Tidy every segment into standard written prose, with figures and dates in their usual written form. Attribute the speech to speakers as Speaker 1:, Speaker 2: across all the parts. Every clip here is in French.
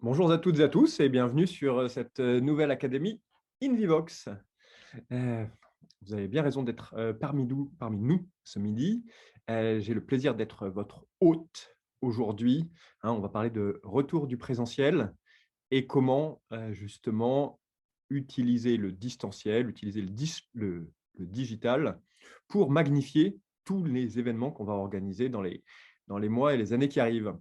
Speaker 1: Bonjour à toutes et à tous et bienvenue sur cette nouvelle académie InVivox. Euh, Vous avez bien raison d'être parmi nous ce midi. J'ai le plaisir d'être votre hôte aujourd'hui. On va parler de retour du présentiel et comment justement utiliser le distanciel, utiliser le digital pour magnifier tous les événements qu'on va organiser dans les mois et les années qui arrivent.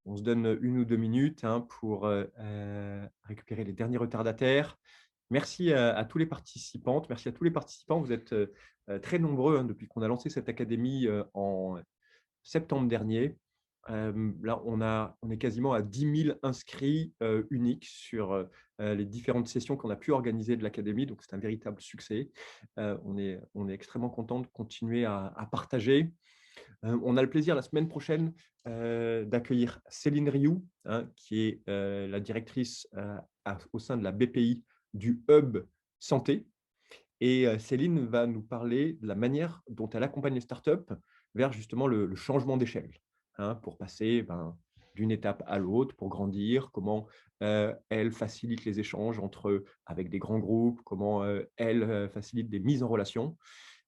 Speaker 1: On se donne 1 ou 2 minutes pour récupérer les derniers retardataires. Merci à tous les participantes, merci à tous les participants. Vous êtes très nombreux depuis qu'on a lancé cette académie en septembre dernier. Là, on est quasiment à 10 000 inscrits uniques sur les différentes sessions qu'on a pu organiser de l'académie. Donc, c'est un véritable succès. On est extrêmement content de continuer à partager. On a le plaisir la semaine prochaine d'accueillir Céline Rioux, qui est la directrice au sein de la BPI du Hub Santé. Et Céline va nous parler de la manière dont elle accompagne les startups vers justement le changement d'échelle, pour passer d'une étape à l'autre, pour grandir, comment elle facilite les échanges avec des grands groupes, comment elle facilite des mises en relation.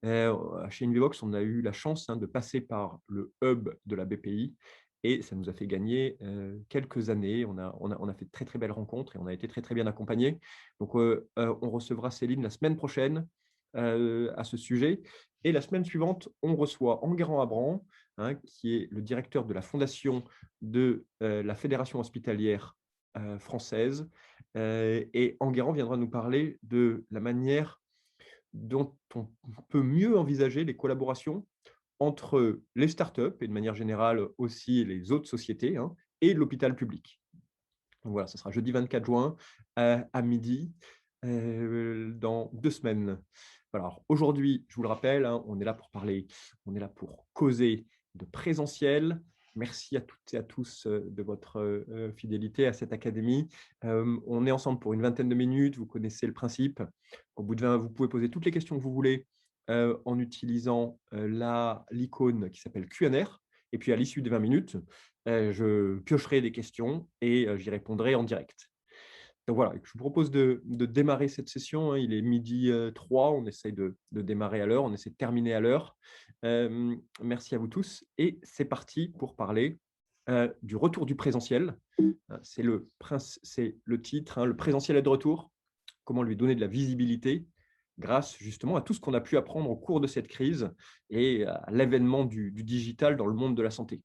Speaker 1: Chez Invivox, on a eu la chance de passer par le hub de la BPI et ça nous a fait gagner quelques années. On a fait de très, très belles rencontres et on a été très, très bien accompagnés. Donc, on recevra Céline la semaine prochaine à ce sujet. Et la semaine suivante, on reçoit Enguerrand Abran, qui est le directeur de la fondation de la Fédération hospitalière française. Et Enguerrand viendra nous parler de la manière dont on peut mieux envisager les collaborations entre les startups et de manière générale aussi les autres sociétés et l'hôpital public. Donc voilà, ce sera jeudi 24 juin à midi dans 2 semaines. Alors aujourd'hui, je vous le rappelle, on est là pour parler, on est là pour causer de présentiel. Merci à toutes et à tous de votre fidélité à cette académie. On est ensemble pour une vingtaine de minutes, vous connaissez le principe. Au bout de 20, vous pouvez poser toutes les questions que vous voulez en utilisant l'icône qui s'appelle Q&R. Et puis à l'issue des 20 minutes, je piocherai des questions et j'y répondrai en direct. Donc voilà, je vous propose de démarrer cette session. Il est midi 3, on essaye de démarrer à l'heure, on essaie de terminer à l'heure. Merci à vous tous et c'est parti pour parler du retour du présentiel. C'est le titre, le présentiel est de retour. Comment lui donner de la visibilité grâce justement à tout ce qu'on a pu apprendre au cours de cette crise et à l'avènement du digital dans le monde de la santé.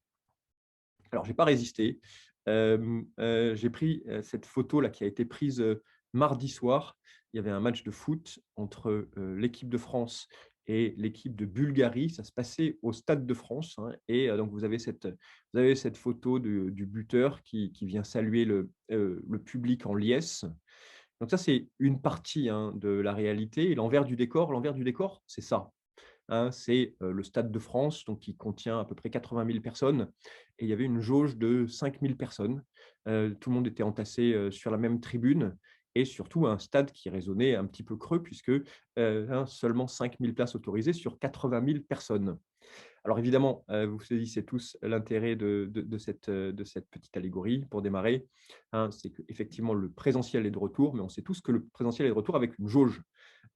Speaker 1: Alors, je n'ai pas résisté. J'ai pris cette photo-là qui a été prise mardi soir. Il y avait un match de foot entre l'équipe de France et l'équipe de Bulgarie. Ça se passait au Stade de France. Et donc, vous avez cette photo du buteur qui vient saluer le public en liesse. Donc, ça, c'est une partie de la réalité. Et l'envers du décor, c'est ça. C'est le Stade de France, donc qui contient à peu près 80 000 personnes. Et il y avait une jauge de 5 000 personnes. Tout le monde était entassé sur la même tribune et surtout un stade qui résonnait un petit peu creux puisque seulement 5 000 places autorisées sur 80 000 personnes. Alors évidemment, vous saisissez tous l'intérêt de cette petite allégorie pour démarrer. C'est qu'effectivement, le présentiel est de retour, mais on sait tous que le présentiel est de retour avec une jauge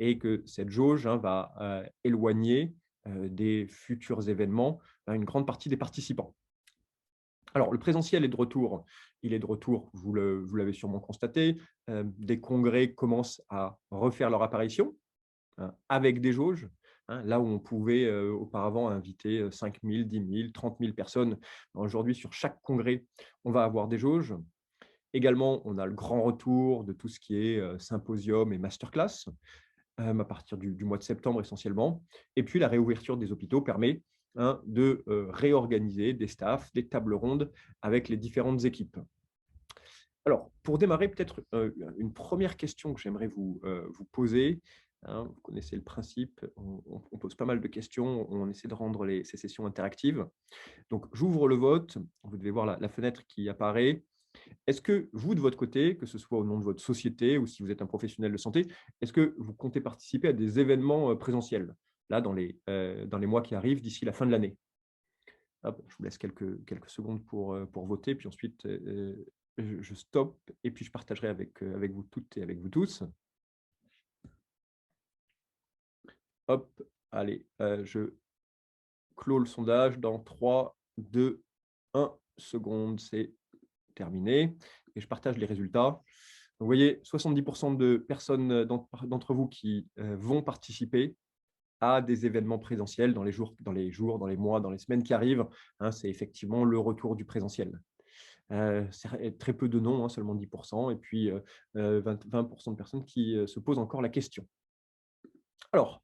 Speaker 1: et que cette jauge va éloigner des futurs événements une grande partie des participants. Alors, le présentiel est de retour. Il est de retour, vous l'avez sûrement constaté. Des congrès commencent à refaire leur apparition avec des jauges. Là où on pouvait auparavant inviter 5 000, 10 000, 30 000 personnes, aujourd'hui, sur chaque congrès, on va avoir des jauges. Également, on a le grand retour de tout ce qui est symposium et masterclass à partir du mois de septembre essentiellement. Et puis, la réouverture des hôpitaux permet de réorganiser des staffs, des tables rondes avec les différentes équipes. Alors, pour démarrer, peut-être une première question que j'aimerais vous poser. Vous connaissez le principe, on pose pas mal de questions, on essaie de rendre ces sessions interactives. Donc, j'ouvre le vote, vous devez voir la fenêtre qui apparaît. Est-ce que vous, de votre côté, que ce soit au nom de votre société ou si vous êtes un professionnel de santé, est-ce que vous comptez participer à des événements présentiels, là, dans les mois qui arrivent d'ici la fin de l'année? Je vous laisse quelques secondes pour voter, puis ensuite, je stoppe et puis je partagerai avec vous toutes et avec vous tous. Hop, allez, je clôt le sondage dans 3, 2, 1 seconde, c'est terminé et je partage les résultats. Vous voyez, 70 de personnes, d'entre vous qui, vont participer à des événements présentiels dans les mois, dans les semaines qui arrivent, hein. C'est effectivement le retour du présentiel. C'est très peu de non, hein, seulement 10 et puis, 20 de personnes qui, se posent encore la question. Alors,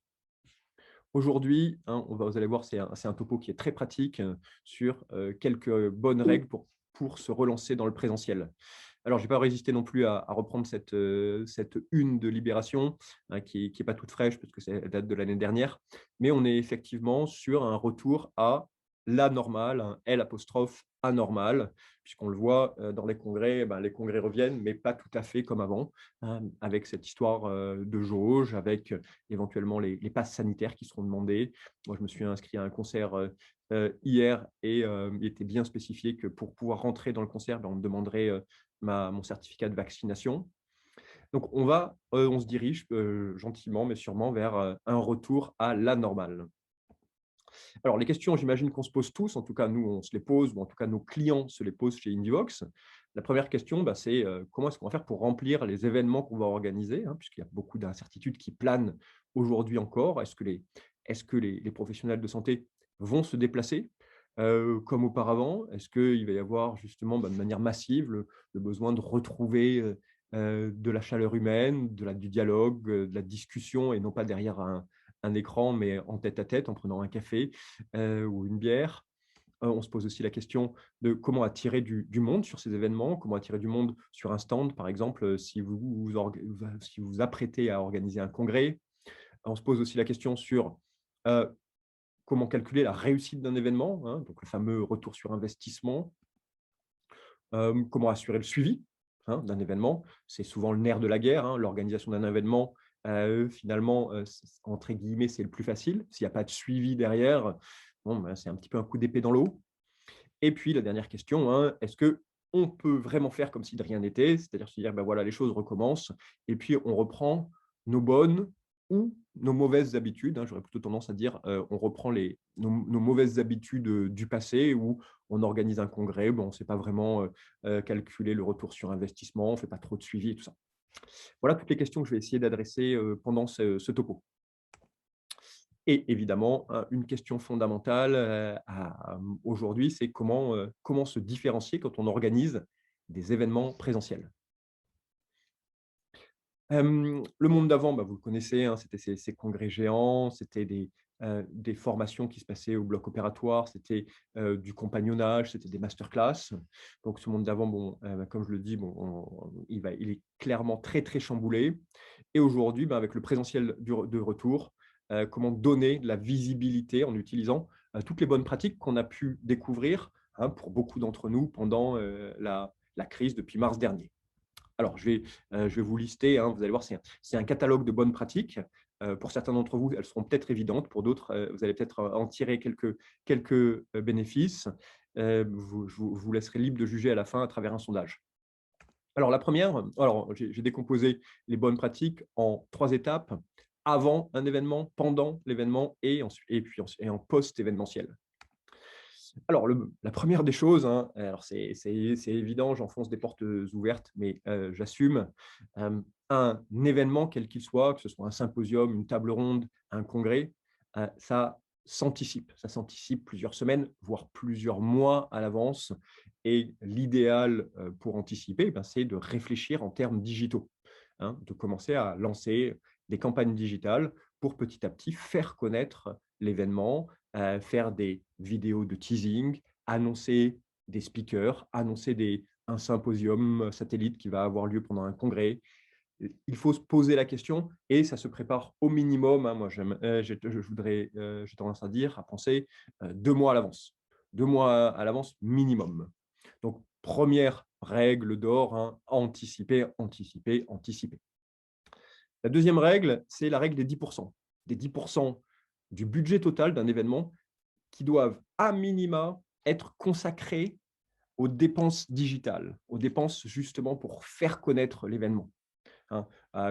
Speaker 1: aujourd'hui, hein, vous allez voir, c'est un topo qui est très pratique, sur, quelques bonnes règles pour se relancer dans le présentiel. Alors, je vais pas résister non plus à reprendre cette une de Libération, hein, qui est pas toute fraîche parce que elle date de l'année dernière. Mais on est effectivement sur un retour à la normale, un L apostrophe anormal, puisqu'on le voit, dans les congrès, ben, les congrès reviennent, mais pas tout à fait comme avant, hein, avec cette histoire, de jauge, avec, éventuellement les passes sanitaires qui seront demandées. Moi, je me suis inscrit à un concert, hier et il était bien spécifié que pour pouvoir rentrer dans le concert, ben, on me demanderait, mon certificat de vaccination. Donc on se dirige, gentiment mais sûrement vers, un retour à la normale. Alors les questions, j'imagine qu'on se pose tous, en tout cas nous on se les pose ou en tout cas nos clients se les posent chez Indivox. La première question, bah, c'est, comment est-ce qu'on va faire pour remplir les événements qu'on va organiser, hein, puisqu'il y a beaucoup d'incertitudes qui planent aujourd'hui encore. Est-ce que les professionnels de santé vont se déplacer, comme auparavant? Est-ce qu'il va y avoir justement, bah, de manière massive le besoin de retrouver, de la chaleur humaine, du dialogue, de la discussion et non pas derrière un écran, mais en tête-à-tête, en prenant un café, ou une bière. On se pose aussi la question de comment attirer du monde sur ces événements, comment attirer du monde sur un stand, par exemple, si vous vous apprêtez à organiser un congrès. On se pose aussi la question sur, heu, comment calculer la réussite d'un événement, hein, donc le fameux retour sur investissement. Comment assurer le suivi, hein, d'un événement? C'est souvent le nerf de la guerre, hein. L'organisation d'un événement, finalement, entre guillemets, «c'est le plus facile». S'il n'y a pas de suivi derrière, bon, ben, c'est un petit peu un coup d'épée dans l'eau. Et puis la dernière question, hein, est-ce qu'on peut vraiment faire comme si de rien n'était? C'est-à-dire se dire: «Bah, voilà, les choses recommencent et puis on reprend nos bonnes ou nos mauvaises habitudes», hein, j'aurais plutôt tendance à dire, on reprend nos mauvaises habitudes, du passé où on organise un congrès, bon, on ne sait pas vraiment, calculer le retour sur investissement, on ne fait pas trop de suivi et tout ça. Voilà toutes les questions que je vais essayer d'adresser, pendant ce topo. Et évidemment, une question fondamentale, aujourd'hui, c'est comment se différencier quand on organise des événements présentiels? Le monde d'avant, bah, vous le connaissez, hein, c'était ces congrès géants, c'était des formations qui se passaient au bloc opératoire, c'était, du compagnonnage, c'était des masterclass. Donc ce monde d'avant, bon, comme je le dis, bon, il est clairement très, très chamboulé. Et aujourd'hui, bah, avec le présentiel de retour, comment donner de la visibilité en utilisant, toutes les bonnes pratiques qu'on a pu découvrir, hein, pour beaucoup d'entre nous pendant, la crise depuis mars dernier. Alors, je vais vous lister, hein, vous allez voir, c'est un catalogue de bonnes pratiques. Pour certains d'entre vous, elles seront peut-être évidentes. Pour d'autres, vous allez peut-être en tirer quelques bénéfices. Je vous laisserai libre de juger à la fin à travers un sondage. Alors, la première, alors, j'ai décomposé les bonnes pratiques en 3 étapes: avant un événement, pendant l'événement et en post-événementiel. Alors, la première des choses, hein, alors c'est évident, j'enfonce des portes, ouvertes, mais j'assume. Un événement quel qu'il soit, que ce soit un symposium, une table ronde, un congrès, ça s'anticipe. Ça s'anticipe plusieurs semaines, voire plusieurs mois à l'avance et l'idéal, pour anticiper, ben, c'est de réfléchir en termes digitaux, hein, de commencer à lancer des campagnes digitales pour petit à petit faire connaître l'événement, faire des vidéos de teasing, annoncer des speakers, annoncer un symposium satellite qui va avoir lieu pendant un congrès. Il faut se poser la question et ça se prépare au minimum, hein. Moi, j'ai tendance à dire, à penser 2 mois à l'avance. 2 mois à l'avance minimum. Donc, première règle d'or, hein, anticiper, anticiper, anticiper. La deuxième règle, c'est la règle des 10%. Des 10% du budget total d'un événement qui doivent à minima être consacrés aux dépenses digitales, aux dépenses justement pour faire connaître l'événement. Hein.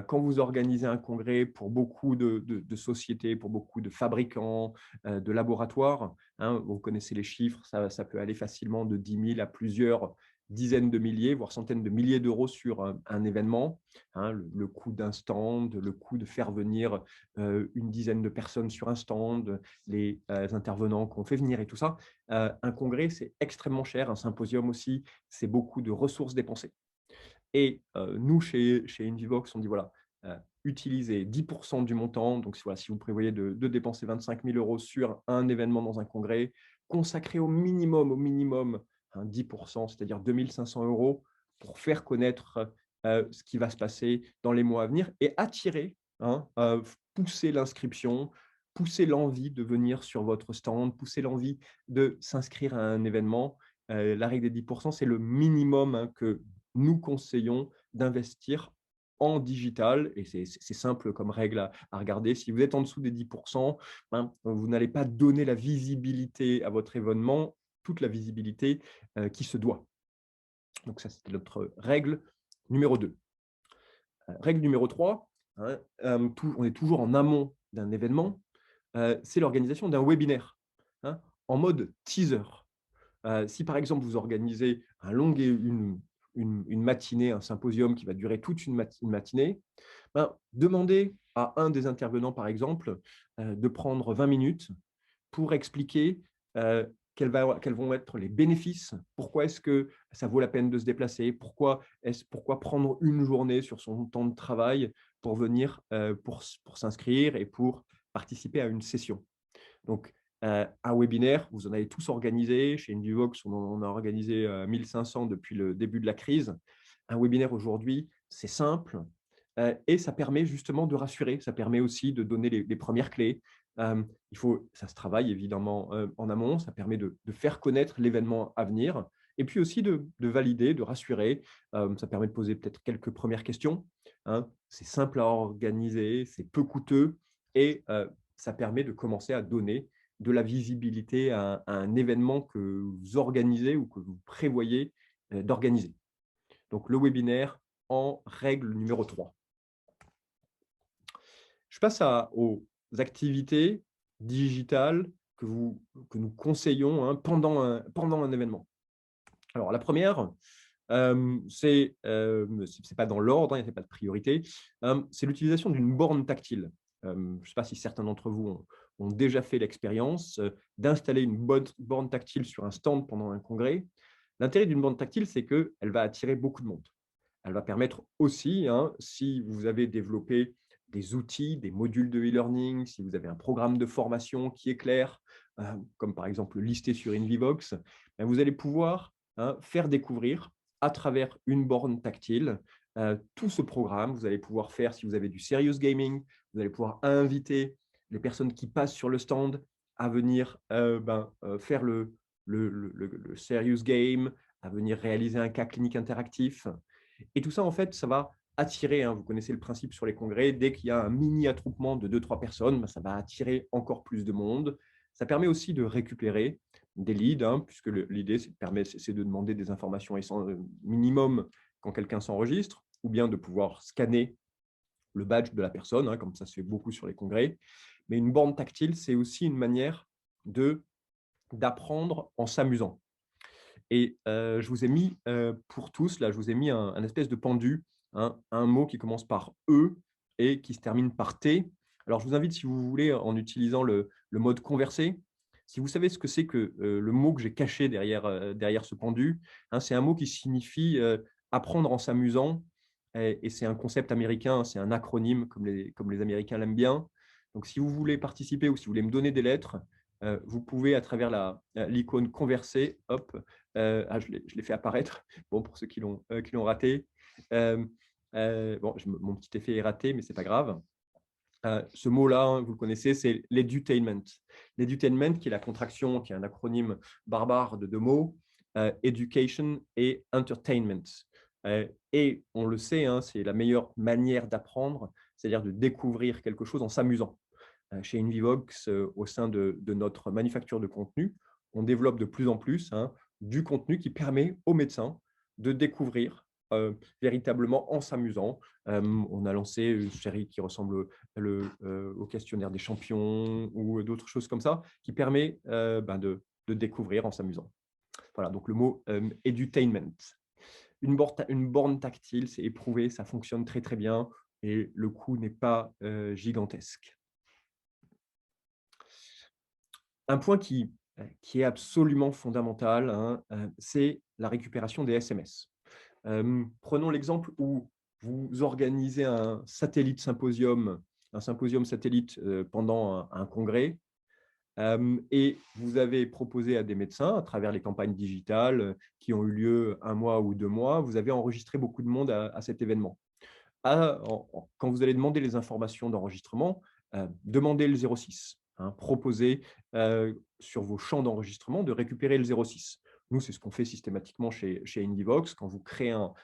Speaker 1: Quand vous organisez un congrès pour beaucoup de sociétés, pour beaucoup de fabricants, de laboratoires, hein, vous connaissez les chiffres, ça peut aller facilement de 10 000 à plusieurs dizaines de milliers, voire centaines de milliers d'euros sur un événement. Hein, le coût d'un stand, le coût de faire venir une dizaine de personnes sur un stand, les intervenants qu'on fait venir et tout ça. Un congrès, c'est extrêmement cher. Un symposium aussi, c'est beaucoup de ressources dépensées. Et nous, chez Invivox, on dit voilà, utilisez 10% du montant. Donc, voilà, si vous prévoyez de dépenser 25 000 euros sur un événement dans un congrès, consacrez au minimum 10%, c'est-à-dire 2 500 euros pour faire connaître ce qui va se passer dans les mois à venir et attirer, hein, pousser l'inscription, pousser l'envie de venir sur votre stand, pousser l'envie de s'inscrire à un événement. La règle des 10%, c'est le minimum, hein, que nous conseillons d'investir en digital. Et c'est simple comme règle à regarder. Si vous êtes en dessous des 10%, ben, vous n'allez pas donner la visibilité à votre événement, toute la visibilité qui se doit. Donc ça, c'était notre règle numéro 2. Règle numéro 3, hein, on est toujours en amont d'un événement, c'est l'organisation d'un webinaire, hein, en mode teaser. Si par exemple, vous organisez une matinée, un symposium qui va durer toute une matinée, ben, demandez à un des intervenants, par exemple, de prendre 20 minutes pour expliquer quels vont être les bénéfices, pourquoi est-ce que ça vaut la peine de se déplacer, pourquoi prendre une journée sur son temps de travail pour venir pour s'inscrire et pour participer à une session. Donc, un webinaire, vous en avez tous organisé. Chez Invivox, on en a organisé 1500 depuis le début de la crise. Un webinaire aujourd'hui, c'est simple et ça permet justement de rassurer. Ça permet aussi de donner les premières clés. Ça se travaille évidemment en amont. Ça permet de faire connaître l'événement à venir et puis aussi de valider, de rassurer. Ça permet de poser peut-être quelques premières questions, hein. C'est simple à organiser, c'est peu coûteux et ça permet de commencer à donner de la visibilité à un événement que vous organisez ou que vous prévoyez d'organiser. Donc, le webinaire en règle numéro 3. Je passe aux activités digitales que nous conseillons, hein, pendant un événement. Alors, la première, c'est pas dans l'ordre, hein, il n'y a pas de priorité, c'est l'utilisation d'une borne tactile. Je ne sais pas si certains d'entre vous ont déjà fait l'expérience d'installer une borne tactile sur un stand pendant un congrès. L'intérêt d'une borne tactile, c'est qu'elle va attirer beaucoup de monde. Elle va permettre aussi, hein, si vous avez développé des outils, des modules de e-learning, si vous avez un programme de formation qui est clair, comme par exemple listé sur Invivox, ben vous allez pouvoir, hein, faire découvrir à travers une borne tactile tout ce programme. Vous allez pouvoir faire, si vous avez du serious gaming, vous allez pouvoir inviter les personnes qui passent sur le stand à venir faire le serious game, à venir réaliser un cas clinique interactif. Et tout ça, en fait, ça va attirer, hein, vous connaissez le principe sur les congrès, dès qu'il y a un mini attroupement de 2-3 personnes, ben, ça va attirer encore plus de monde. Ça permet aussi de récupérer des leads, hein, puisque l'idée, c'est de demander des informations minimum quand quelqu'un s'enregistre, ou bien de pouvoir scanner le badge de la personne, hein, comme ça se fait beaucoup sur les congrès. Mais une borne tactile, c'est aussi une manière d'apprendre en s'amusant. Et je vous ai mis, pour tous, là, je vous ai mis un espèce de pendu, hein, un mot qui commence par E et qui se termine par T. Alors, je vous invite, si vous voulez, en utilisant le mode converser, si vous savez ce que c'est que le mot que j'ai caché derrière ce pendu, hein, c'est un mot qui signifie apprendre en s'amusant. Et c'est un concept américain, c'est un acronyme comme les Américains l'aiment bien. Donc, si vous voulez participer ou si vous voulez me donner des lettres, vous pouvez, à travers l'icône converser, hop, je l'ai fait apparaître, bon, pour ceux qui l'ont raté. Bon, mon petit effet est raté, mais ce n'est pas grave. Ce mot-là, hein, vous le connaissez, c'est l'edutainment. L'edutainment, qui est la contraction, qui est un acronyme barbare de deux mots, education et entertainment. Et on le sait, hein, c'est la meilleure manière d'apprendre, c'est-à-dire de découvrir quelque chose en s'amusant. Chez Invivox, au sein de notre manufacture de contenu, on développe de plus en plus, hein, du contenu qui permet aux médecins de découvrir véritablement en s'amusant. On a lancé une série qui ressemble au questionnaire des champions ou d'autres choses comme ça, qui permet de découvrir en s'amusant. Voilà, donc le mot edutainment. Une borne tactile, c'est éprouvé, ça fonctionne très très bien et le coût n'est pas gigantesque. Un point qui est absolument fondamental, hein, c'est la récupération des SMS. Prenons l'exemple où vous organisez un symposium satellite pendant un congrès. Et vous avez proposé à des médecins, à travers les campagnes digitales qui ont eu lieu 1 mois ou 2 mois, vous avez enregistré beaucoup de monde à cet événement. Quand vous allez demander les informations d'enregistrement, demandez le 06. Hein, proposez sur vos champs d'enregistrement de récupérer le 06. Nous, c'est ce qu'on fait systématiquement chez Indivox. Quand vous créez un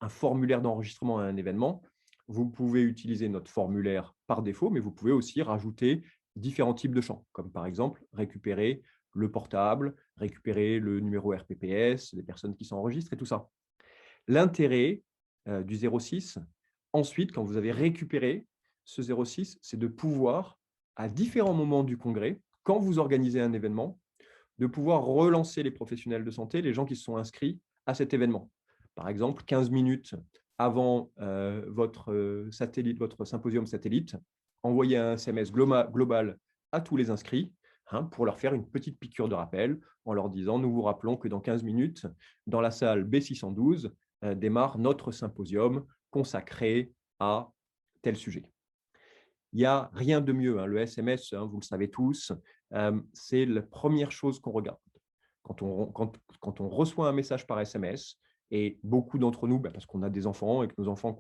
Speaker 1: formulaire d'enregistrement à un événement, vous pouvez utiliser notre formulaire par défaut, mais vous pouvez aussi rajouter différents types de champs, comme par exemple récupérer le portable, récupérer le numéro RPPS, des personnes qui s'enregistrent et tout ça. L'intérêt du 06, ensuite, quand vous avez récupéré ce 06, c'est de pouvoir, à différents moments du congrès, quand vous organisez un événement, de pouvoir relancer les professionnels de santé, les gens qui se sont inscrits à cet événement. Par exemple, 15 minutes avant votre symposium satellite, envoyez un SMS global à tous les inscrits pour leur faire une petite piqûre de rappel en leur disant « Nous vous rappelons que dans 15 minutes, dans la salle B612, démarre notre symposium consacré à tel sujet. » Il n'y a rien de mieux. Le SMS, vous le savez tous, c'est la première chose qu'on regarde. Quand on reçoit un message par SMS, et beaucoup d'entre nous, parce qu'on a des enfants et que nos enfants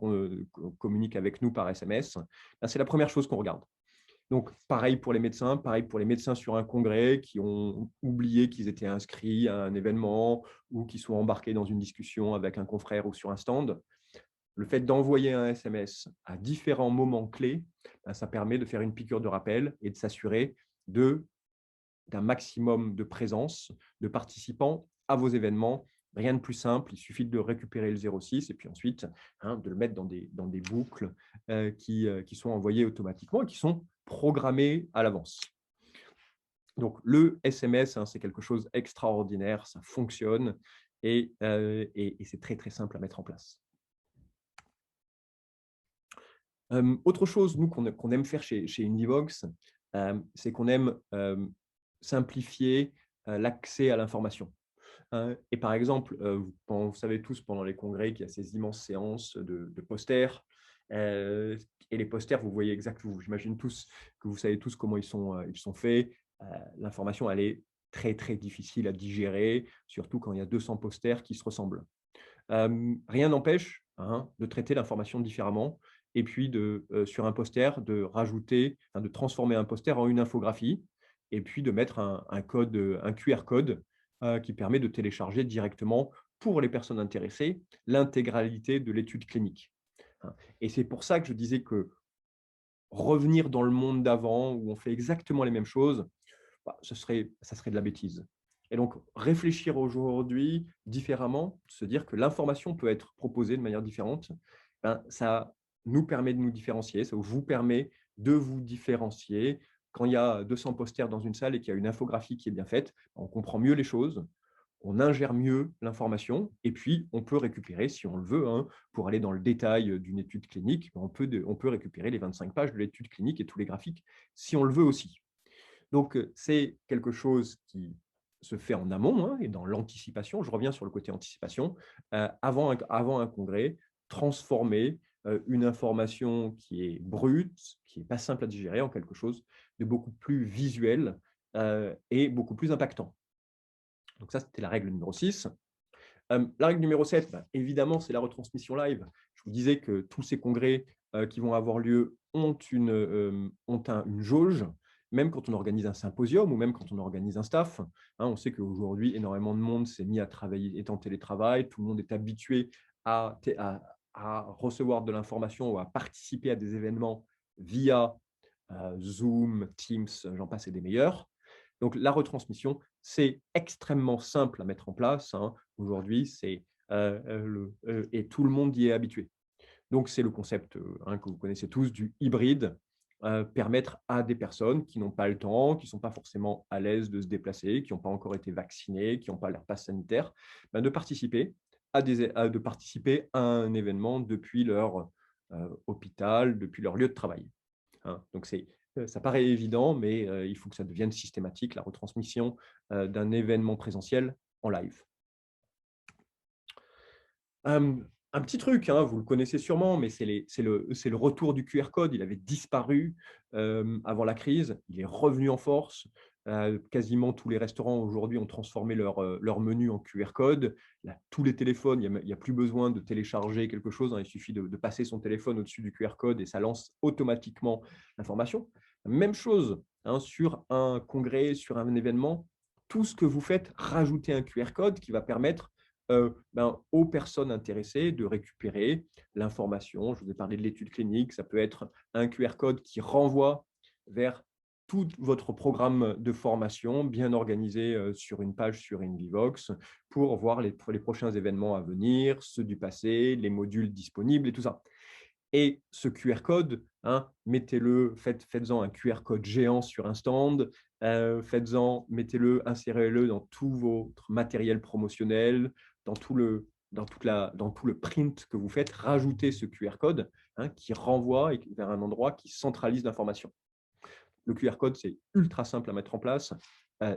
Speaker 1: communiquent avec nous par SMS, c'est la première chose qu'on regarde. Donc, pareil pour les médecins sur un congrès qui ont oublié qu'ils étaient inscrits à un événement ou qui sont embarqués dans une discussion avec un confrère ou sur un stand. Le fait d'envoyer un SMS à différents moments clés, ça permet de faire une piqûre de rappel et de s'assurer d'un maximum de présence de participants à vos événements. Rien de plus simple, il suffit de récupérer le 06 et puis ensuite de le mettre dans des boucles qui sont envoyées automatiquement et qui sont programmées à l'avance. Donc, le SMS, c'est quelque chose d'extraordinaire, ça fonctionne et c'est très, très simple à mettre en place. Autre chose, nous, qu'on aime faire chez Indivox, c'est qu'on aime simplifier l'accès à l'information. Et par exemple, vous savez tous pendant les congrès qu'il y a ces immenses séances de posters. Et les posters, vous voyez exactement, j'imagine tous que vous savez tous comment ils sont faits. L'information, elle est très, très difficile à digérer, surtout quand il y a 200 posters qui se ressemblent. Rien n'empêche de traiter l'information différemment et puis sur un poster, de transformer un poster en une infographie et puis de mettre un QR code qui permet de télécharger directement pour les personnes intéressées l'intégralité de l'étude clinique. Et c'est pour ça que je disais que revenir dans le monde d'avant où on fait exactement les mêmes choses, ça serait de la bêtise. Et donc, réfléchir aujourd'hui différemment, se dire que l'information peut être proposée de manière différente, ça nous permet de nous différencier, ça vous permet de vous différencier. Quand il y a 200 posters dans une salle et qu'il y a une infographie qui est bien faite, on comprend mieux les choses, on ingère mieux l'information et puis on peut récupérer, si on le veut, pour aller dans le détail d'une étude clinique, on peut récupérer les 25 pages de l'étude clinique et tous les graphiques, si on le veut aussi. Donc, c'est quelque chose qui se fait en amont et dans l'anticipation. Je reviens sur le côté anticipation. Avant un congrès, transformer une information qui est brute, qui n'est pas simple à digérer, en quelque chose de beaucoup plus visuel et beaucoup plus impactant. Donc ça, c'était la règle numéro 6. La règle numéro 7, évidemment, c'est la retransmission live. Je vous disais que tous ces congrès qui vont avoir lieu ont une jauge, même quand on organise un symposium ou même quand on organise un staff. On sait qu'aujourd'hui, énormément de monde s'est mis à travailler, est en télétravail, tout le monde est habitué à recevoir de l'information ou à participer à des événements via Zoom, Teams, j'en passe et des meilleurs. Donc, la retransmission, C'est extrêmement simple à mettre en place, hein. Aujourd'hui, et tout le monde y est habitué. Donc, c'est le concept hein, que vous connaissez tous du hybride, permettre à des personnes qui n'ont pas le temps, qui ne sont pas forcément à l'aise de se déplacer, qui n'ont pas encore été vaccinées, qui n'ont pas leur passe sanitaire, ben, de participer à un événement depuis leur hôpital, depuis leur lieu de travail, hein. Donc, ça paraît évident, mais il faut que ça devienne systématique, la retransmission d'un événement présentiel en live. Un petit truc, hein, vous le connaissez sûrement, mais c'est le retour du QR code. Il avait disparu, avant la crise. Il est revenu en force. Quasiment tous les restaurants aujourd'hui ont transformé leur menu en QR code. Là, tous les téléphones, il y a plus besoin de télécharger quelque chose, hein. Il suffit de passer son téléphone au-dessus du QR code et ça lance automatiquement l'information. Même chose, hein, sur un congrès, sur un événement. Tout ce que vous faites, rajoutez un QR code qui va permettre aux personnes intéressées de récupérer l'information. Je vous ai parlé de l'étude clinique, ça peut être un QR code qui renvoie vers tout votre programme de formation bien organisé sur une page sur InVivox pour voir les prochains événements à venir, ceux du passé, les modules disponibles et tout ça. Et ce QR code, hein, faites-en un QR code géant sur un stand, mettez-le, insérez-le dans tout votre matériel promotionnel, dans tout le print que vous faites, rajoutez ce QR code, hein, qui renvoie vers un endroit qui centralise l'information. Le QR code, c'est ultra simple à mettre en place,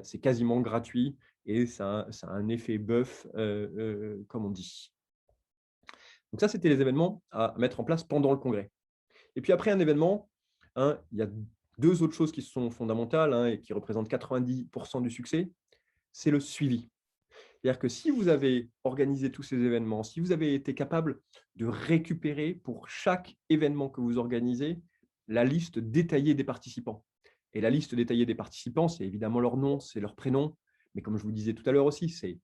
Speaker 1: c'est quasiment gratuit et ça a un effet bœuf, comme on dit. Donc ça, c'était les événements à mettre en place pendant le congrès. Et puis après un événement, hein, il y a 2 autres choses qui sont fondamentales, hein, et qui représentent 90% du succès, c'est le suivi. C'est-à-dire que si vous avez organisé tous ces événements, si vous avez été capable de récupérer pour chaque événement que vous organisez, la liste détaillée des participants. Et la liste détaillée des participants, c'est évidemment leur nom, c'est leur prénom, mais comme je vous disais tout à l'heure aussi, c'est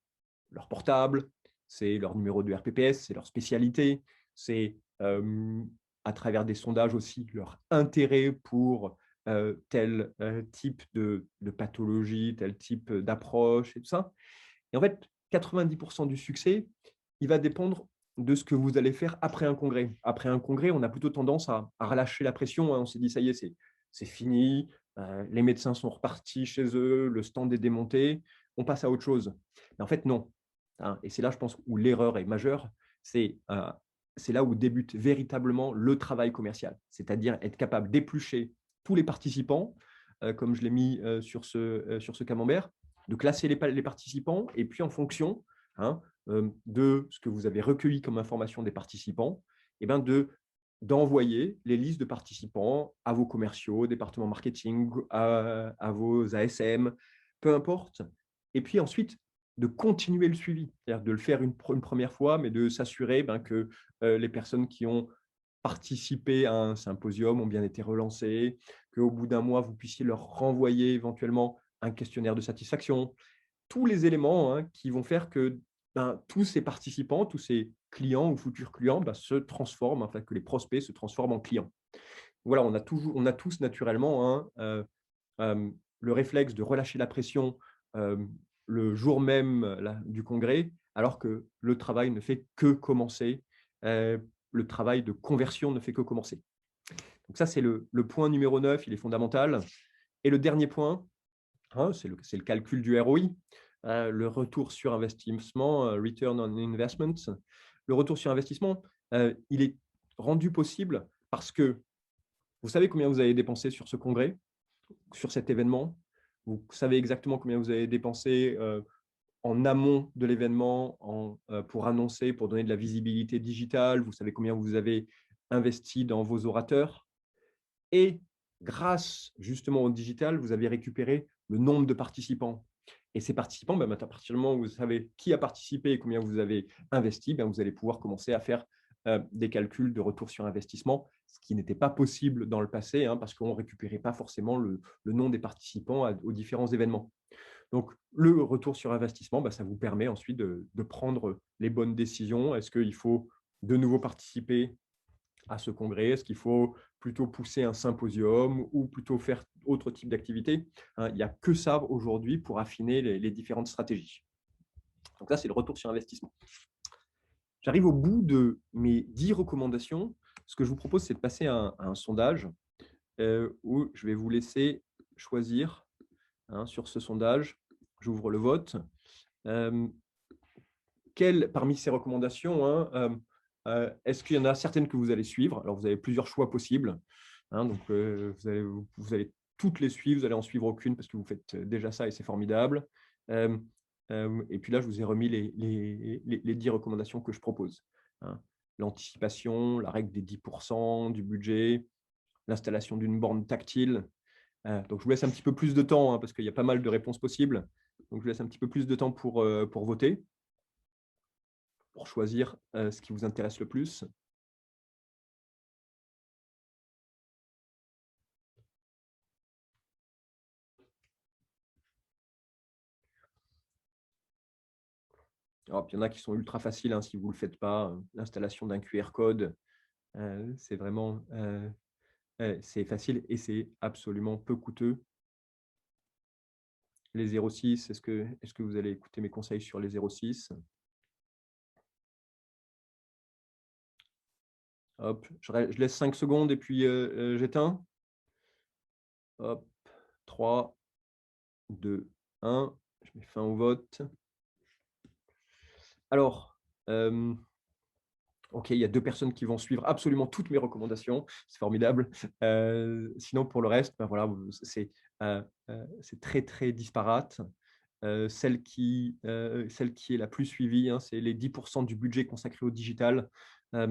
Speaker 1: leur portable, c'est leur numéro de RPPS, c'est leur spécialité, c'est à travers des sondages aussi leur intérêt pour tel type de pathologie, tel type d'approche et tout ça. Et en fait, 90% du succès, il va dépendre de ce que vous allez faire après un congrès. Après un congrès, on a plutôt tendance à relâcher la pression, hein. On s'est dit, ça y est, c'est fini, les médecins sont repartis chez eux, le stand est démonté, on passe à autre chose. Mais en fait, non, hein. Et c'est là, je pense, où l'erreur est majeure. C'est là où débute véritablement le travail commercial, c'est-à-dire être capable d'éplucher tous les participants, comme je l'ai mis sur ce camembert, de classer les participants et puis en fonction, hein, de ce que vous avez recueilli comme information des participants, et ben d'envoyer les listes de participants à vos commerciaux, département marketing, à vos ASM, peu importe. Et puis ensuite, de continuer le suivi, c'est-à-dire de le faire une première fois, mais de s'assurer que les personnes qui ont participé à un symposium ont bien été relancées, qu'au bout d'un mois, vous puissiez leur renvoyer éventuellement un questionnaire de satisfaction. Tous les éléments, hein, qui vont faire que tous ces participants, tous ces clients ou futurs clients se transforment, enfin que les prospects se transforment en clients. Voilà, on a tous naturellement, hein, le réflexe de relâcher la pression le jour même du congrès, alors que le travail ne fait que commencer. Le travail de conversion ne fait que commencer. Donc ça, c'est le point numéro 9, il est fondamental. Et le dernier point, hein, c'est le calcul du ROI, le retour sur investissement, return on investment. Le retour sur investissement, il est rendu possible parce que vous savez combien vous avez dépensé sur ce congrès, sur cet événement. Vous savez exactement combien vous avez dépensé en amont de l'événement pour annoncer, pour donner de la visibilité digitale. Vous savez combien vous avez investi dans vos orateurs. Et grâce justement au digital, vous avez récupéré le nombre de participants. Et ces participants, à partir du moment où vous savez qui a participé et combien vous avez investi, vous allez pouvoir commencer à faire des calculs de retour sur investissement, ce qui n'était pas possible dans le passé, hein, parce qu'on ne récupérait pas forcément le nom des participants aux différents événements. Donc, le retour sur investissement, ça vous permet ensuite de prendre les bonnes décisions. Est-ce qu'il faut de nouveau participer à ce congrès? Est-ce qu'il faut plutôt pousser un symposium ou plutôt faire autre type d'activité? Hein, il n'y a que ça aujourd'hui pour affiner les différentes stratégies. Donc ça, c'est le retour sur investissement. J'arrive au bout de mes 10 recommandations. Ce que je vous propose, c'est de passer à un sondage où je vais vous laisser choisir, hein, sur ce sondage. J'ouvre le vote. Euh, Parmi ces recommandations, hein, est-ce qu'il y en a certaines que vous allez suivre? Alors, vous avez plusieurs choix possibles. Hein, donc, vous allez toutes les suivre, vous allez en suivre aucune parce que vous faites déjà ça et c'est formidable. Euh, et puis là, je vous ai remis les 10 recommandations que je propose. Hein. L'anticipation, la règle des 10% du budget, l'installation d'une borne tactile. Donc, je vous laisse un petit peu plus de temps, hein, parce qu'il y a pas mal de réponses possibles. Donc, je vous laisse un petit peu plus de temps pour voter, pour choisir ce qui vous intéresse le plus. Alors, il y en a qui sont ultra faciles, hein, si vous ne le faites pas. L'installation d'un QR code, c'est vraiment c'est facile et c'est absolument peu coûteux. Les 06, est-ce que vous allez écouter mes conseils sur les 06? Hop, je laisse 5 secondes et puis j'éteins. Hop, 3, 2, 1. Je mets fin au vote. Alors, OK, il y a 2 personnes qui vont suivre absolument toutes mes recommandations. C'est formidable. Sinon, pour le reste, ben voilà, c'est très, très disparate. Celle qui est la plus suivie, hein, c'est les 10 du budget consacré au digital.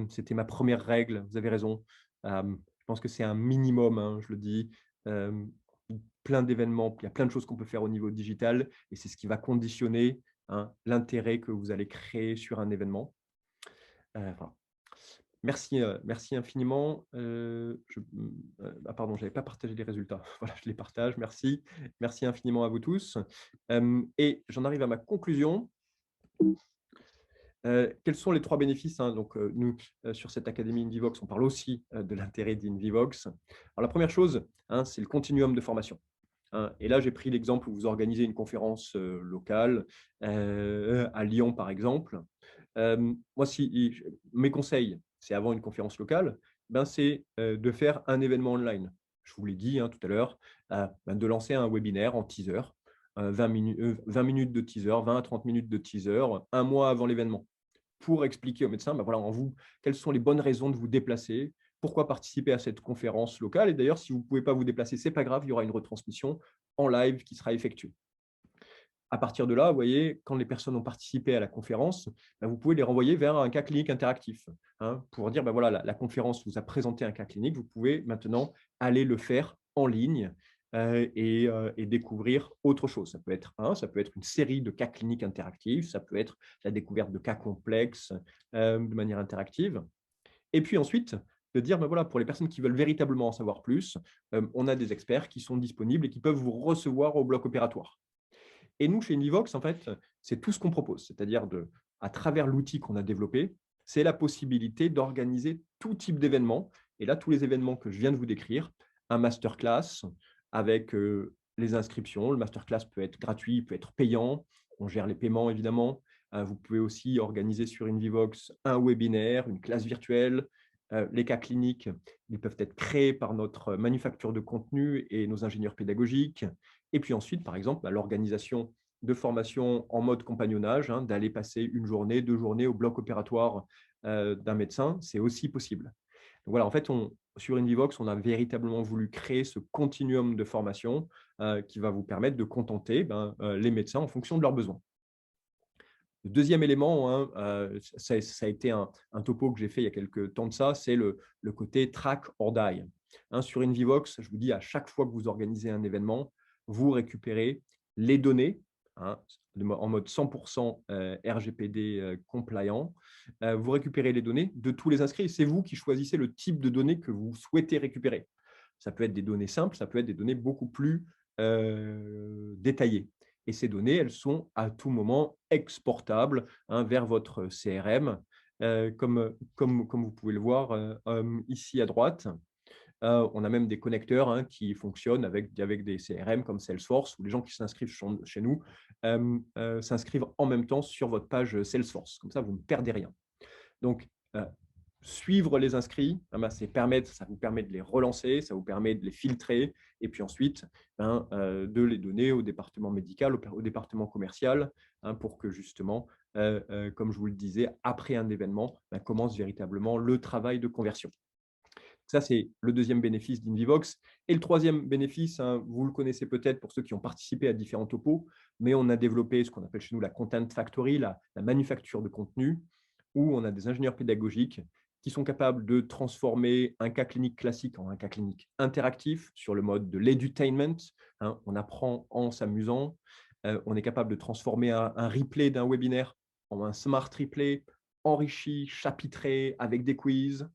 Speaker 1: C'était ma première règle, vous avez raison. Je pense que c'est un minimum, hein, je le dis. Hem, Plein d'événements, il y a plein de choses qu'on peut faire au niveau digital et c'est ce qui va conditionner, hein, l'intérêt que vous allez créer sur un événement. Voilà. Merci infiniment. Ah pardon, j'avais pas partagé les résultats. Voilà, je les partage, merci. Merci infiniment à vous tous. Et j'en arrive à ma conclusion. Quels sont les 3 bénéfices, hein? Donc, nous, sur cette académie Invivox, on parle aussi, de l'intérêt d'Invivox. Alors la première chose, hein, c'est le continuum de formation. Hein, et là, j'ai pris l'exemple où vous organisez une conférence locale à Lyon, par exemple. Moi, mes conseils, c'est avant une conférence locale, ben, c'est de faire un événement online. Je vous l'ai dit, hein, tout à l'heure, ben, de lancer un webinaire en teaser, 20 minutes de teaser, 20 à 30 minutes de teaser, un mois avant l'événement, pour expliquer aux médecins, ben, voilà, quelles sont les bonnes raisons de vous déplacer, pourquoi participer à cette conférence locale. Et d'ailleurs, si vous ne pouvez pas vous déplacer, ce n'est pas grave, il y aura une retransmission en live qui sera effectuée. À partir de là, vous voyez, quand les personnes ont participé à la conférence, ben, vous pouvez les renvoyer vers un cas clinique interactif, hein, pour dire, ben voilà, la conférence vous a présenté un cas clinique, vous pouvez maintenant aller le faire en ligne et découvrir autre chose. Ça peut être une série de cas cliniques interactifs, ça peut être la découverte de cas complexes de manière interactive. Et puis ensuite, de dire, ben voilà, pour les personnes qui veulent véritablement en savoir plus, on a des experts qui sont disponibles et qui peuvent vous recevoir au bloc opératoire. Et nous, chez Nivox, en fait, c'est tout ce qu'on propose. C'est-à-dire, à travers l'outil qu'on a développé, c'est la possibilité d'organiser tout type d'événements. Et là, tous les événements que je viens de vous décrire, un masterclass avec les inscriptions. Le masterclass peut être gratuit, peut être payant. On gère les paiements, évidemment. Vous pouvez aussi organiser sur Invivox un webinaire, une classe virtuelle. Les cas cliniques, ils peuvent être créés par notre manufacture de contenu et nos ingénieurs pédagogiques. Et puis ensuite, par exemple, l'organisation de formation en mode compagnonnage, hein, d'aller passer une journée, 2 journées au bloc opératoire d'un médecin, c'est aussi possible. Donc voilà, en fait, sur Invivox, on a véritablement voulu créer ce continuum de formation qui va vous permettre de contenter les médecins en fonction de leurs besoins. Le deuxième élément, hein, ça a été un topo que j'ai fait il y a quelques temps de ça, c'est le côté track or die. Hein, sur Invivox, je vous dis, à chaque fois que vous organisez un événement, vous récupérez les données, hein, en mode 100% RGPD compliant. Vous récupérez les données de tous les inscrits. C'est vous qui choisissez le type de données que vous souhaitez récupérer. Ça peut être des données simples, ça peut être des données beaucoup plus détaillées. Et ces données, elles sont à tout moment exportables, hein, vers votre CRM. Comme vous pouvez le voir ici à droite. On a même des connecteurs qui fonctionnent avec des CRM comme Salesforce, où les gens qui s'inscrivent chez nous s'inscrivent en même temps sur votre page Salesforce. Comme ça, vous ne perdez rien. Donc, suivre les inscrits, ça vous permet de les relancer, ça vous permet de les filtrer, et puis ensuite de les donner au département médical, au département commercial, pour que justement, comme je vous le disais, après un événement, commence véritablement le travail de conversion. Ça, c'est le deuxième bénéfice d'Invivox. Et le troisième bénéfice, vous le connaissez peut-être pour ceux qui ont participé à différents topos, mais on a développé ce qu'on appelle chez nous la Content Factory, la manufacture de contenu, où on a des ingénieurs pédagogiques qui sont capables de transformer un cas clinique classique en un cas clinique interactif sur le mode de l'edutainment. On apprend en s'amusant. On est capable de transformer un replay d'un webinaire en un smart replay enrichi, chapitré, avec des quiz,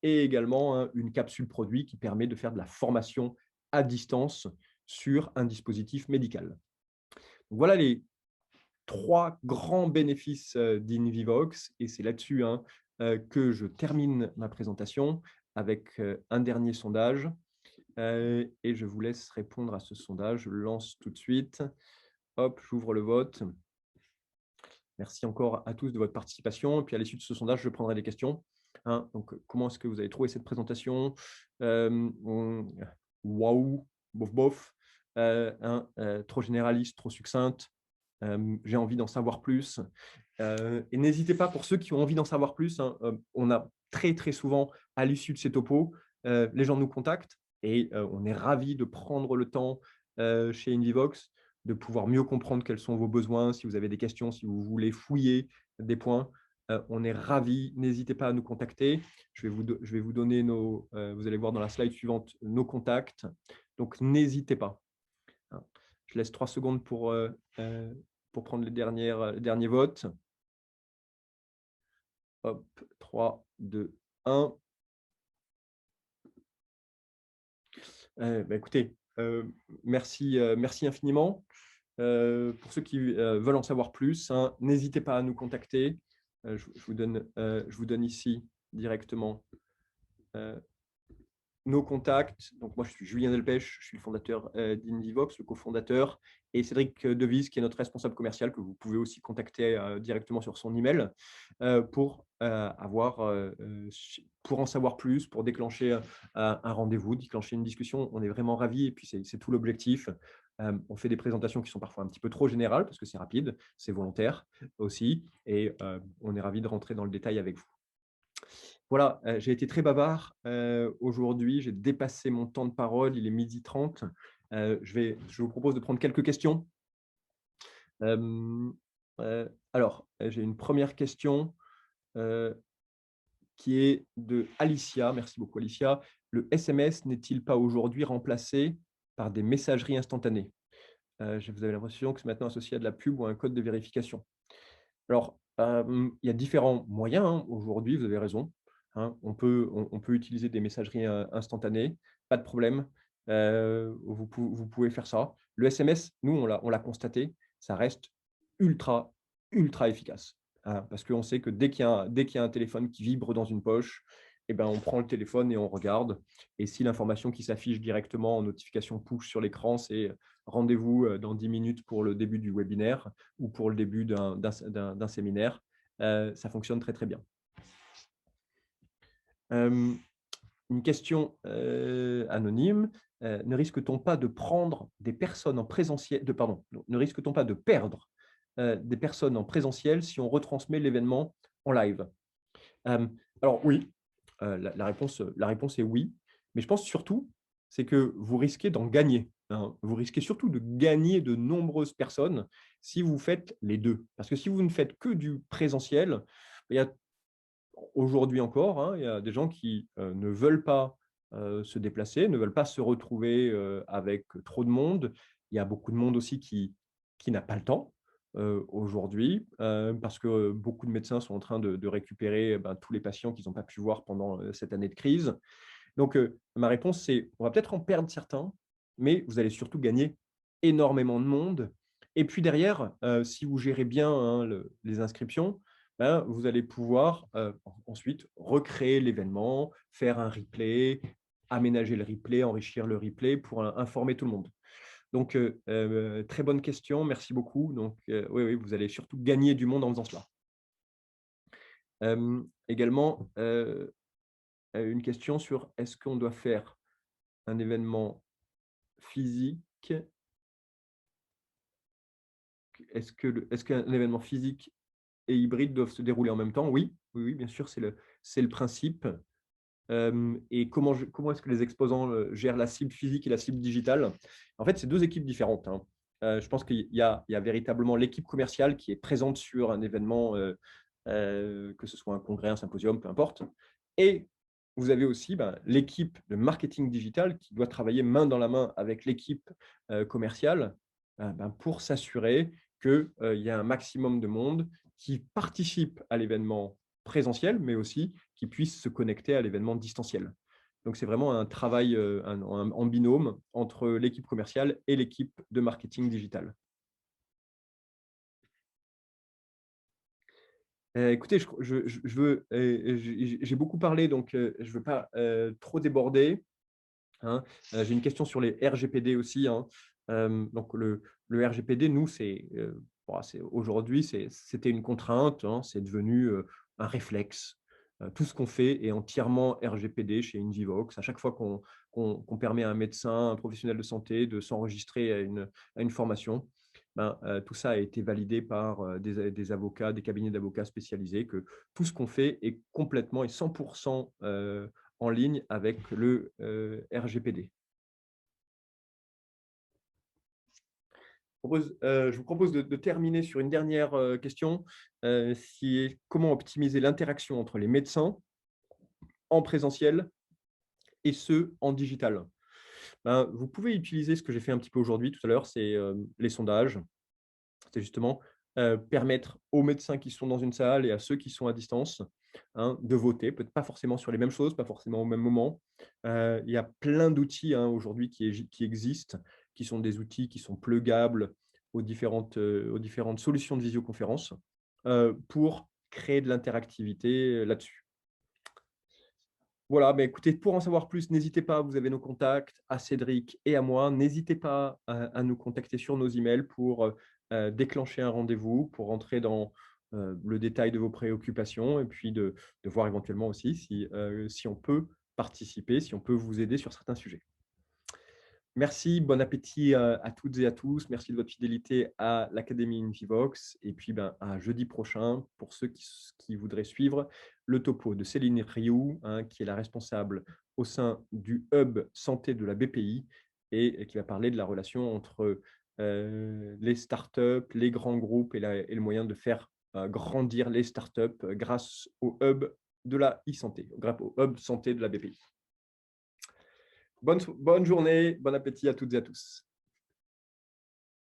Speaker 1: et également une capsule produit qui permet de faire de la formation à distance sur un dispositif médical. Donc, voilà les 3 grands bénéfices d'Invivox, et c'est là-dessus que je termine ma présentation avec un dernier sondage. Et je vous laisse répondre à ce sondage. Je le lance tout de suite. Hop, j'ouvre le vote. Merci encore à tous de votre participation. Et puis à l'issue de ce sondage, je prendrai des questions. Donc, comment est-ce que vous avez trouvé cette présentation? Waouh, bof, bof. Trop généraliste, trop succincte. J'ai envie d'en savoir plus. Et n'hésitez pas, pour ceux qui ont envie d'en savoir plus, on a très souvent, à l'issue de ces topos, les gens nous contactent et on est ravis de prendre le temps chez Invivox de pouvoir mieux comprendre quels sont vos besoins. Si vous avez des questions, si vous voulez fouiller des points, on est ravis. N'hésitez pas à nous contacter. Je vais vous donner vous allez voir dans la slide suivante, nos contacts. Donc, n'hésitez pas. Je laisse 3 secondes pour prendre les derniers votes. Hop, 3, 2, 1. Écoutez, merci infiniment. Pour ceux qui veulent en savoir plus, n'hésitez pas à nous contacter. Je vous donne ici directement nos contacts. Donc, moi, je suis Julien Delpech, je suis le fondateur d'Invivox, le cofondateur, et Cédric Devise, qui est notre responsable commercial, que vous pouvez aussi contacter directement sur son email pour en savoir plus, pour déclencher un rendez-vous, déclencher une discussion. On est vraiment ravis, et puis c'est tout l'objectif. On fait des présentations qui sont parfois un petit peu trop générales, parce que c'est rapide, c'est volontaire aussi, et on est ravis de rentrer dans le détail avec vous. Voilà, j'ai été très bavard aujourd'hui, j'ai dépassé mon temps de parole, il est 12h30. Je vous propose de prendre quelques questions. Alors, j'ai une première question qui est de Alicia. Merci beaucoup, Alicia. Le SMS n'est-il pas aujourd'hui remplacé par des messageries instantanées? Vous avez l'impression que c'est maintenant associé à de la pub ou à un code de vérification. Alors, il y a différents moyens aujourd'hui, vous avez raison. On peut utiliser des messageries instantanées, pas de problème. Vous pouvez faire ça. Le SMS, nous, on l'a constaté, ça reste ultra efficace. Parce qu'on sait que dès qu'il y a un téléphone qui vibre dans une poche, eh ben, on prend le téléphone et on regarde. Et si l'information qui s'affiche directement en notification push sur l'écran, c'est rendez-vous dans 10 minutes pour le début du webinaire ou pour le début d'un séminaire, ça fonctionne très bien. Une question anonyme. Ne risque-t-on pas de prendre des personnes en présentiel, ne risque-t-on pas de perdre des personnes en présentiel si on retransmet l'événement en live? Alors oui, la réponse est oui, mais je pense surtout, c'est que vous risquez d'en gagner. Vous risquez surtout de gagner de nombreuses personnes si vous faites les deux. Parce que si vous ne faites que du présentiel, il y a aujourd'hui encore, il y a des gens qui ne veulent pas se déplacer, ne veulent pas se retrouver avec trop de monde. Il y a beaucoup de monde aussi qui n'a pas le temps aujourd'hui, parce que beaucoup de médecins sont en train de récupérer tous les patients qu'ils n'ont pas pu voir pendant cette année de crise. Donc, ma réponse, c'est on va peut-être en perdre certains, mais vous allez surtout gagner énormément de monde. Et puis derrière, si vous gérez bien les inscriptions, ben, vous allez pouvoir ensuite recréer l'événement, faire un replay, aménager le replay, enrichir le replay pour informer tout le monde. Donc, très bonne question, merci beaucoup. Donc, oui, oui, vous allez surtout gagner du monde en faisant cela. Également, une question sur est-ce qu'on doit faire un événement physique? Est-ce qu'un événement physique et hybride doivent se dérouler en même temps? Oui, oui, oui, bien sûr, c'est le principe. Et comment est-ce que les exposants, gèrent la cible physique et la cible digitale? En fait, c'est 2 équipes différentes, hein. Je pense qu'il y a véritablement l'équipe commerciale qui est présente sur un événement, que ce soit un congrès, un symposium, peu importe. Et vous avez aussi, ben, l'équipe de marketing digital qui doit travailler main dans la main avec l'équipe, commerciale, ben, pour s'assurer qu'il y a un maximum de monde qui participe à l'événement présentiel, mais aussi qui puissent se connecter à l'événement distanciel. Donc, c'est vraiment un travail en binôme entre l'équipe commerciale et l'équipe de marketing digital. Écoutez, je veux, j'ai beaucoup parlé, donc je ne veux pas trop déborder, hein. J'ai une question sur les RGPD aussi, hein. Donc, le RGPD, nous, aujourd'hui, c'était une contrainte, hein, c'est devenu un réflexe. Tout ce qu'on fait est entièrement RGPD chez Invivox. À chaque fois qu'on permet à un médecin, un professionnel de santé de s'enregistrer à une formation, ben, tout ça a été validé par des avocats, des cabinets d'avocats spécialisés, que tout ce qu'on fait est complètement et 100% en ligne avec le RGPD. Je vous propose de terminer sur une dernière question, qui est comment optimiser l'interaction entre les médecins en présentiel et ceux en digital? Ben, vous pouvez utiliser ce que j'ai fait un petit peu aujourd'hui, tout à l'heure, c'est les sondages. C'est justement permettre aux médecins qui sont dans une salle et à ceux qui sont à distance, hein, de voter, peut-être pas forcément sur les mêmes choses, pas forcément au même moment. Il y a plein d'outils, hein, aujourd'hui qui existent, qui sont des outils qui sont pluggables aux différentes solutions de visioconférence, pour créer de l'interactivité là-dessus. Voilà, mais écoutez, pour en savoir plus, n'hésitez pas, vous avez nos contacts à Cédric et à moi. N'hésitez pas à nous contacter sur nos emails pour déclencher un rendez-vous, pour rentrer dans le détail de vos préoccupations et puis de voir éventuellement aussi si on peut participer, si on peut vous aider sur certains sujets. Merci, bon appétit à toutes et à tous. Merci de votre fidélité à l'Académie Invivox. Et puis, ben, à jeudi prochain, pour ceux qui voudraient suivre le topo de Céline Rioux, hein, qui est la responsable au sein du hub santé de la BPI et qui va parler de la relation entre les startups, les grands groupes et le moyen de faire grandir les startups grâce au hub de la e-santé, grâce au hub santé de la BPI. Bonne journée, bon appétit à toutes et à tous.